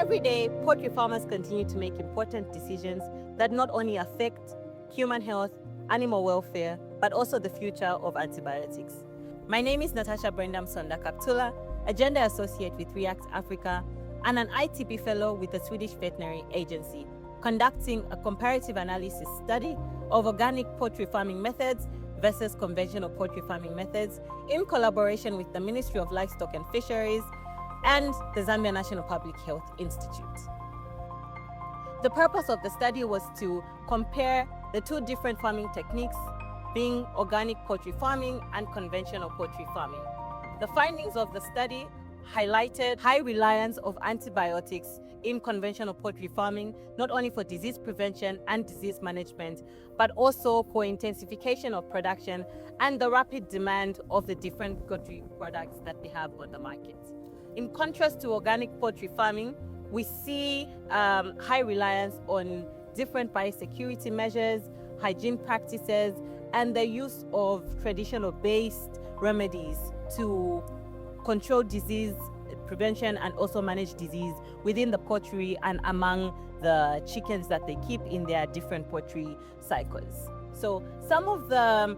Every day, poultry farmers continue to make important decisions that not only affect human health, animal welfare, but also the future of antibiotics. My name is Natasha Brenda Msonda Kaptula, a gender associate with ReAct Africa and an ITP fellow with the Swedish Veterinary Agency, conducting a comparative analysis study of organic poultry farming methods versus conventional poultry farming methods in collaboration with the Ministry of Livestock and Fisheries and the Zambia National Public Health Institute. The purpose of the study was to compare the two different farming techniques, being organic poultry farming and conventional poultry farming. The findings of the study highlighted high reliance of antibiotics in conventional poultry farming, not only for disease prevention and disease management, but also for intensification of production and the rapid demand of the different poultry products that we have on the market. In contrast to organic poultry farming, we see high reliance on different biosecurity measures, hygiene practices, and the use of traditional-based remedies to control disease prevention and also manage disease within the poultry and among the chickens that they keep in their different poultry cycles. So some of the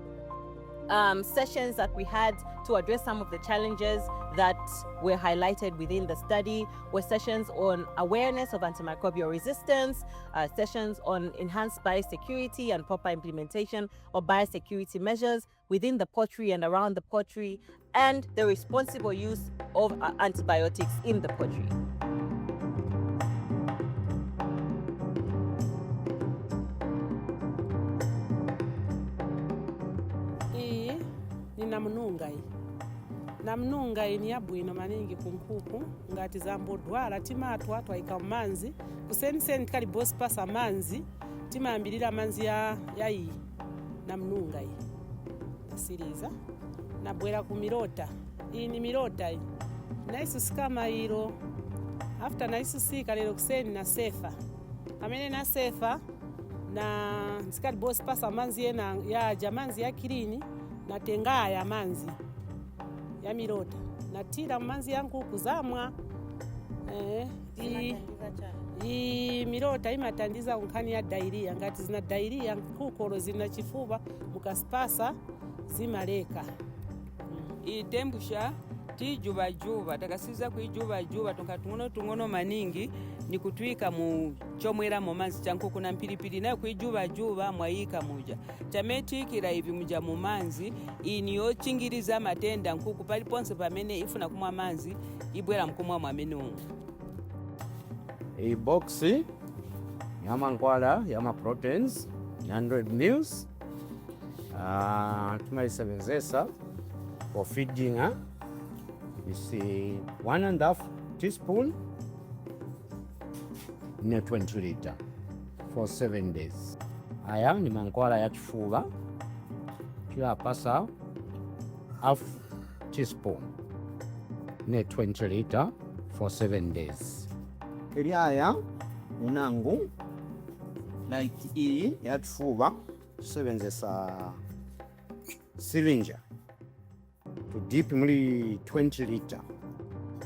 sessions that we had to address some of the challenges that were highlighted within the study were sessions on awareness of antimicrobial resistance, sessions on enhanced biosecurity and proper implementation of biosecurity measures within the poultry and around the poultry, and the responsible use of antibiotics in the poultry. Namnunga ini yabwino maningi kunkuku ngati zambodwala timatwa twaika manzi kuseniseni kali bosi pasa manzi timayambirira manzi ya iyi namnunga iyi nasiriza nabwera ku milota iyi ni milota iyi naisusikama ilo after naisusika lero kuseni na sefa amene na sefa na sikali bosi pasa manzi yena yaja manzi ya kilini natengaya manzi ya milota natira manzi yangu kuzamwa i milota imatandiza nkhani ya diarrhea ngati zina diarrhea nkukolo zina chifuba mukaspasa zimaleka itembusha tijubajuba takasiza kuijubajuba tung'ono maningi ni kutwika mu chomwera mu manzi chankuku na mpilipili nayo kuijubajuba mwaika muja chametikira ivi muja mu manzi iniyo chingiriza matenda nkuku paliponse pamene ifuna kumwa manzi ibwera mkumwa mwamene ungu. Boxi yama nkwala yama proteins 100 mils tumaisebenzesa for feeding you see 1.5 teaspoon in a 20 liter for 7 days. Aya ni mankwala ya chifuba kila pasa half teaspoon in a 20 liter for 7 days. Aya unangu like iyi ya chifuba tusebenzesa syringe to dip muli 20 liter.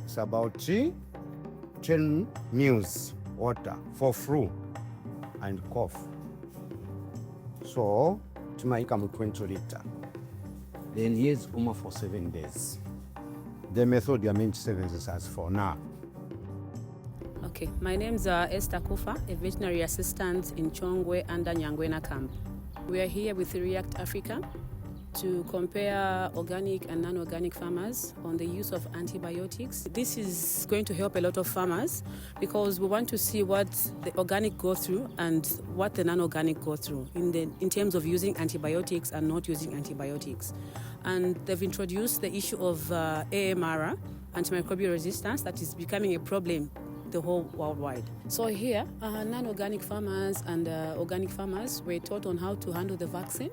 It's about 10 mils water for flu and cough. So tumaika mu 20 liter. Then here's uma for 7 days. The method you meant 7 days as for now. Okay, my name is Esther Kufa, a veterinary assistant in Chongwe under Nyangwena camp. We are here with ReAct Africa to compare organic and non-organic farmers on the use of antibiotics. This is going to help a lot of farmers because we want to see what the organic go through and what the non-organic go through in terms of using antibiotics and not using antibiotics. And they've introduced the issue of AMR, antimicrobial resistance, that is becoming a problem the whole worldwide. So here, non-organic farmers and organic farmers were taught on how to handle the vaccine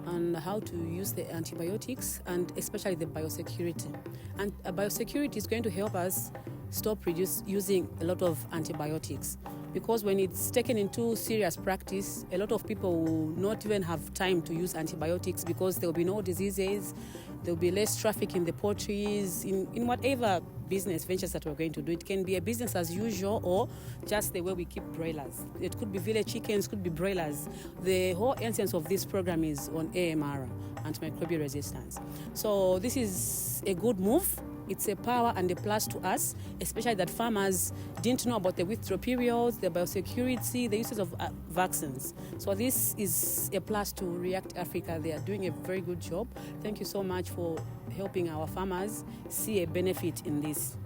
and how to use the antibiotics and especially the biosecurity. And biosecurity is going to help us stop using a lot of antibiotics. because when it's taken into serious practice, a lot of people will not even have time to use antibiotics because there will be no diseases, there will be less traffic in the poultries, in whatever business ventures that we're going to do. It can be a business as usual or just the way we keep broilers. It could be village chickens, could be broilers. The whole essence of this program is on AMR, antimicrobial resistance. So this is a good move. It's a power and a plus to us, especially that farmers didn't know about the withdrawal periods, the biosecurity, the uses of vaccines. So this is a plus to ReAct Africa. They are doing a very good job. Thank you so much for helping our farmers see a benefit in this.